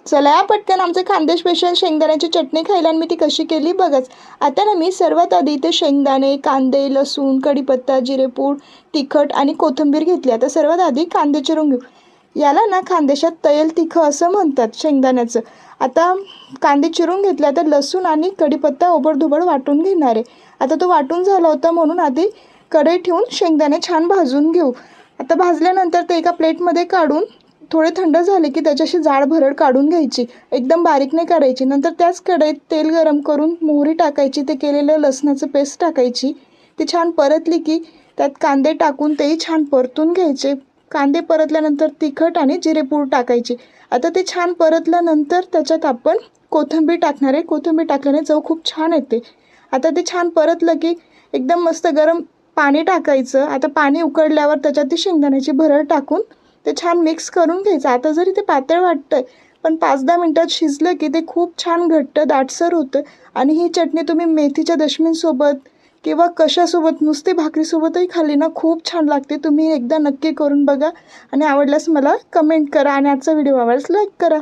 चला या पटकन आमचे खानदेश स्पेशल शेंगदाण्याची चटणी खायला आणि मी ती कशी केली बघाच। आता ना मी सर्वात आधी इथे शेंगदाणे, कांदे, लसूण, कढीपत्ता, जिरेपूड, तिखट आणि कोथिंबीर घेतली। आता सर्वात आधी कांदे चिरून घेऊ। याला ना खानदेशात तयल तिखं असं म्हणतात शेंगदाण्याचं। आता कांदे चिरून घेतले। आता लसूण आणि कढीपत्ता ओबडधोबड वाटून घेणार आहे। आता तो वाटून झाला होता म्हणून आधी कढई ठेवून शेंगदाणे छान भाजून घेऊ। आता भाजल्यानंतर ते एका प्लेटमध्ये काढून थोडे थंड झाले की त्याच्याशी जाड भरड काढून घ्यायची, एकदम बारीक नाही काढायची। नंतर त्याच कढईत तेल गरम करून मोहरी टाकायची, ते केलेलं लसणाचं पेस्ट टाकायची, ती छान परतली की त्यात कांदे टाकून तेही छान परतून घ्यायचे। कांदे परतल्यानंतर तिखट आणि जिरेपूड टाकायची। आता ते छान परतल्यानंतर त्याच्यात आपण कोथिंबीर टाकणार आहे। कोथिंबीर टाकल्याने चव खूप छान येते। आता ते छान परतलं की एकदम मस्त गरम पाणी टाकायचं। आता पाणी उकळल्यावर त्याच्यात ती शेंगदाण्याची भरड टाकून ते छान मिक्स करून घ्यायचं। आता जरी ते पातळ वाटतंय पण 5-10 मिनिटात शिजलं की ते खूप छान घट्ट दाटसर होतं। आणि ही चटणी तुम्ही मेथीच्या दशमीसोबत किंवा कशासोबत, नुसती भाकरीसोबतही खाल्ली ना खूप छान लागते। तुम्ही एकदा नक्की करून बघा आणि आवडल्यास मला कमेंट करा आणि आजचा व्हिडिओ आवडल्यास लाईक करा।